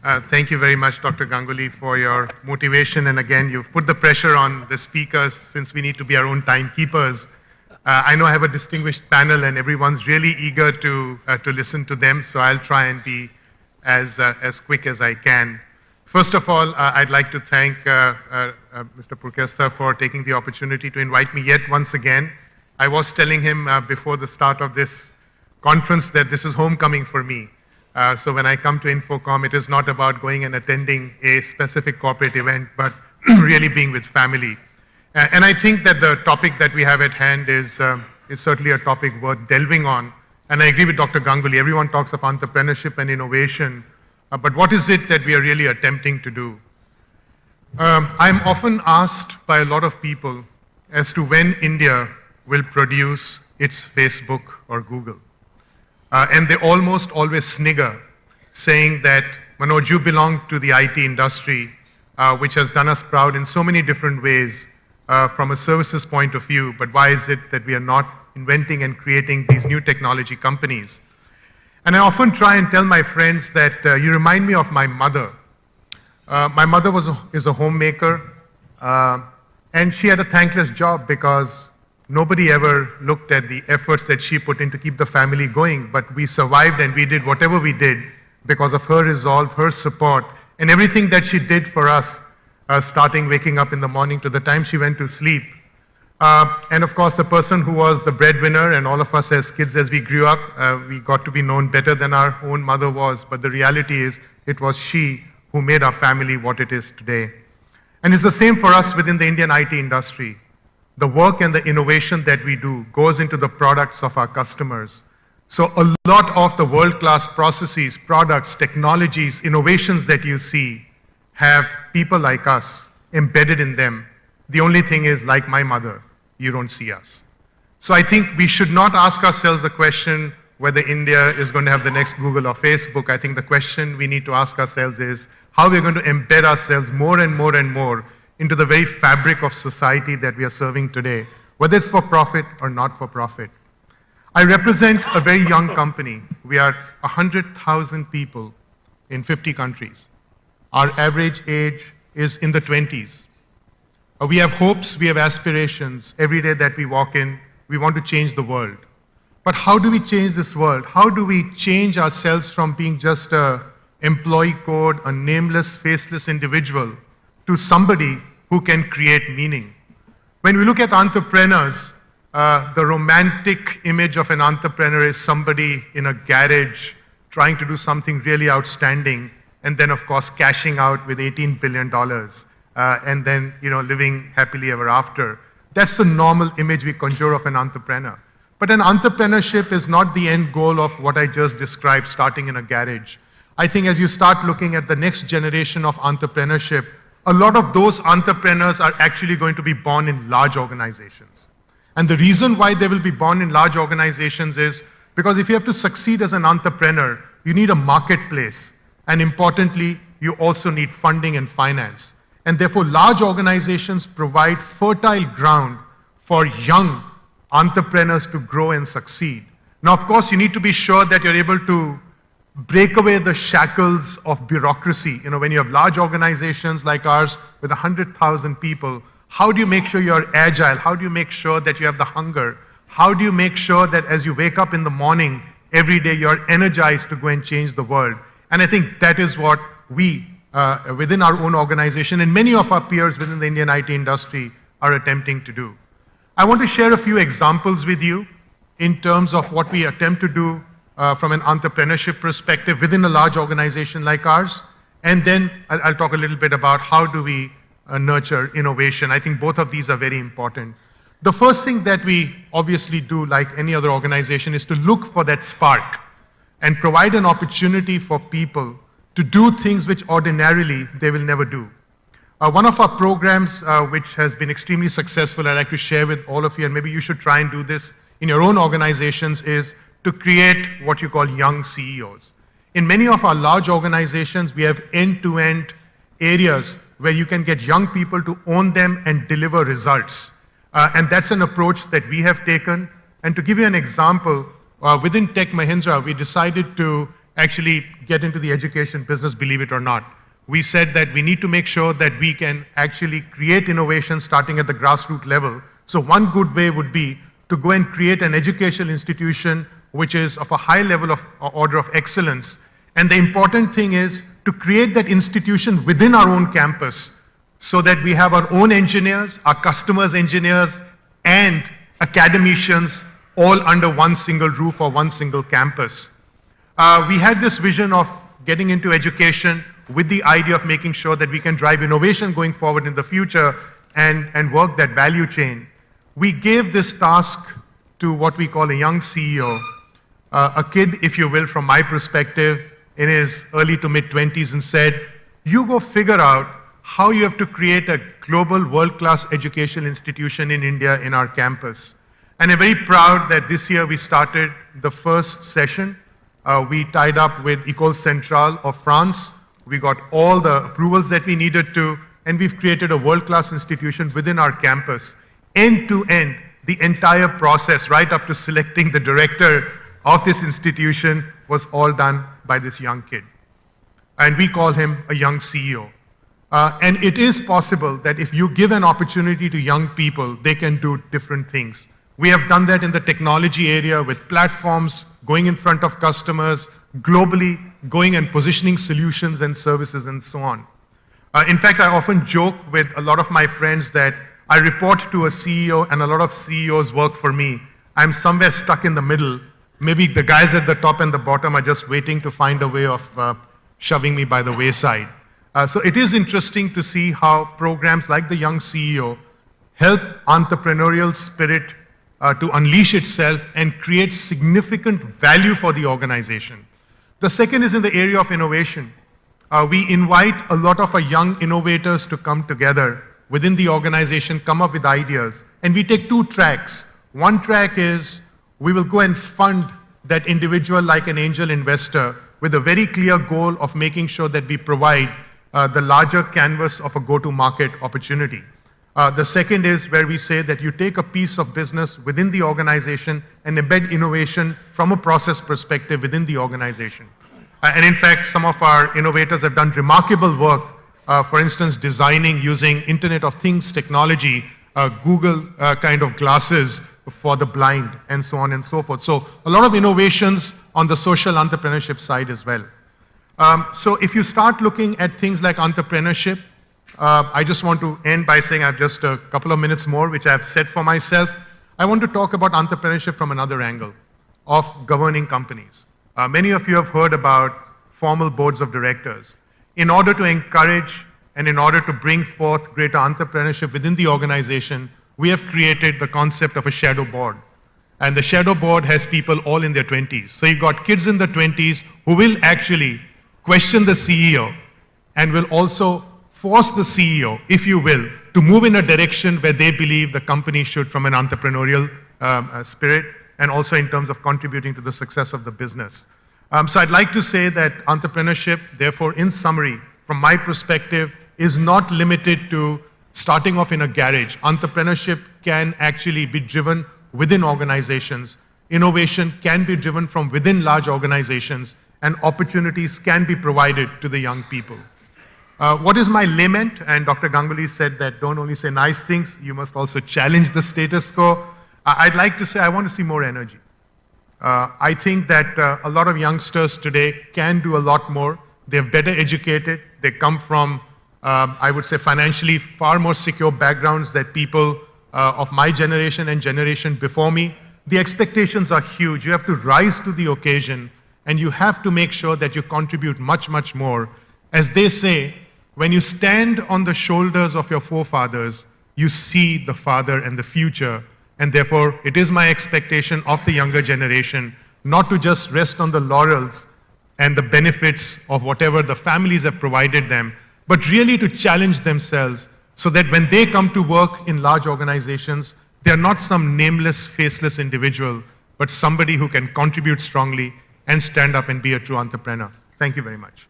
Thank you very much, Dr. Ganguly, for your motivation. And again, you've put the pressure on the speakers since we need to be our own timekeepers. I know I have a distinguished panel and everyone's really eager to listen to them, so I'll try and be as quick as I can. First of all, I'd like to thank Mr. Purkestha for taking the opportunity to invite me yet once again. I was telling him before the start of this conference that this is homecoming for me. So when I come to INFOCOM, it is not about going and attending a specific corporate event, but really being with family. And I think that the topic that we have at hand is certainly a topic worth delving on. And I agree with Dr. Ganguly. Everyone talks of entrepreneurship and innovation, but what is it that we are really attempting to do? I'm often asked by a lot of people as to when India will produce its Facebook or Google. And they almost always snigger, saying that, Manoj, you belong to the IT industry, which has done us proud in so many different ways from a services point of view, but why is it that we are not inventing and creating these new technology companies? And I often try and tell my friends that you remind me of my mother. My mother is a homemaker, and she had a thankless job because nobody ever looked at the efforts that she put in to keep the family going, but we survived and we did whatever we did because of her resolve, her support, and everything that she did for us, starting waking up in the morning to the time she went to sleep. And of course, the person who was the breadwinner, and all of us as kids as we grew up, we got to be known better than our own mother was, but the reality is it was she who made our family what it is today. And it's the same for us within the Indian IT industry. The work and the innovation that we do goes into the products of our customers. So a lot of the world-class processes, products, technologies, innovations that you see have people like us embedded in them. The only thing is, like my mother, you don't see us. So I think we should not ask ourselves the question whether India is going to have the next Google or Facebook. I think the question we need to ask ourselves is how we're going to embed ourselves more and more and more into the very fabric of society that we are serving today, whether it's for profit or not for profit. I represent a very young company. We are 100,000 people in 50 countries. Our average age is in the 20s. We have hopes, we have aspirations. Every day that we walk in, we want to change the world. But how do we change this world? How do we change ourselves from being just an employee code, a nameless, faceless individual, to somebody who can create meaning? When we look at entrepreneurs, the romantic image of an entrepreneur is somebody in a garage trying to do something really outstanding, and then of course cashing out with $18 billion, and then living happily ever after. That's the normal image we conjure of an entrepreneur. But an entrepreneurship is not the end goal of what I just described, starting in a garage. I think as you start looking at the next generation of entrepreneurship, a lot of those entrepreneurs are actually going to be born in large organizations. And the reason why they will be born in large organizations is because if you have to succeed as an entrepreneur, you need a marketplace. And importantly, you also need funding and finance. And therefore, large organizations provide fertile ground for young entrepreneurs to grow and succeed. Now, of course, you need to be sure that you're able to break away the shackles of bureaucracy. When you have large organizations like ours with 100,000 people, how do you make sure you're agile? How do you make sure that you have the hunger? How do you make sure that as you wake up in the morning, every day you're energized to go and change the world? And I think that is what we, within our own organization, and many of our peers within the Indian IT industry are attempting to do. I want to share a few examples with you in terms of what we attempt to do from an entrepreneurship perspective within a large organization like ours. And then I'll talk a little bit about how do we nurture innovation. I think both of these are very important. The first thing that we obviously do, like any other organization, is to look for that spark and provide an opportunity for people to do things which ordinarily they will never do. One of our programs, which has been extremely successful, I'd like to share with all of you, and maybe you should try and do this in your own organizations, is to create what you call young CEOs. In many of our large organizations, we have end-to-end areas where you can get young people to own them and deliver results. And that's an approach that we have taken. And to give you an example, within Tech Mahindra, we decided to actually get into the education business, believe it or not. We said that we need to make sure that we can actually create innovation starting at the grassroots level. So one good way would be to go and create an educational institution which is of a high level of order of excellence. And the important thing is to create that institution within our own campus so that we have our own engineers, our customers' engineers, and academicians all under one single roof or one single campus. We had this vision of getting into education with the idea of making sure that we can drive innovation going forward in the future and work that value chain. We gave this task to what we call a young CEO, a kid, if you will, from my perspective, in his early to mid-20s, and said, you go figure out how you have to create a global world-class educational institution in India in our campus. And I'm very proud that this year we started the first session. We tied up with École Centrale of France. We got all the approvals that we needed to, and we've created a world-class institution within our campus. End to end, the entire process, right up to selecting the director of this institution, was all done by this young kid. And we call him a young CEO. And it is possible that if you give an opportunity to young people, they can do different things. We have done that in the technology area with platforms, going in front of customers, globally, going and positioning solutions and services and so on. In fact, I often joke with a lot of my friends that I report to a CEO and a lot of CEOs work for me. I'm somewhere stuck in the middle. Maybe the guys at the top and the bottom are just waiting to find a way of shoving me by the wayside. So it is interesting to see how programs like the Young CEO help entrepreneurial spirit to unleash itself and create significant value for the organization. The second is in the area of innovation. We invite a lot of our young innovators to come together within the organization, come up with ideas. And we take two tracks. One track is we will go and fund that individual like an angel investor with a very clear goal of making sure that we provide the larger canvas of a go-to-market opportunity. The second is where we say that you take a piece of business within the organization and embed innovation from a process perspective within the organization. And in fact, some of our innovators have done remarkable work, for instance, designing using Internet of Things technology, Google kind of glasses for the blind, and so on and so forth. So a lot of innovations on the social entrepreneurship side as well. So if you start looking at things like entrepreneurship, I just want to end by saying I have just a couple of minutes more, which I have set for myself. I want to talk about entrepreneurship from another angle of governing companies. Many of you have heard about formal boards of directors. In order to encourage and in order to bring forth greater entrepreneurship within the organization, we have created the concept of a shadow board. And the shadow board has people all in their 20s. So you've got kids in the 20s who will actually question the CEO and will also force the CEO, if you will, to move in a direction where they believe the company should from an entrepreneurial spirit and also in terms of contributing to the success of the business. So I'd like to say that entrepreneurship, therefore, in summary, from my perspective, is not limited to starting off in a garage. Entrepreneurship can actually be driven within organizations. Innovation can be driven from within large organizations, and opportunities can be provided to the young people. What is my lament? And Dr. Ganguly said that don't only say nice things, you must also challenge the status quo. I'd like to say I want to see more energy. I think that a lot of youngsters today can do a lot more. They're better educated. They come from, I would say, financially far more secure backgrounds than people of my generation and generation before me. The expectations are huge. You have to rise to the occasion, and you have to make sure that you contribute much, much more. As they say, when you stand on the shoulders of your forefathers, you see the father and the future. And therefore, it is my expectation of the younger generation not to just rest on the laurels and the benefits of whatever the families have provided them, but really to challenge themselves so that when they come to work in large organizations, they're not some nameless, faceless individual, but somebody who can contribute strongly and stand up and be a true entrepreneur. Thank you very much.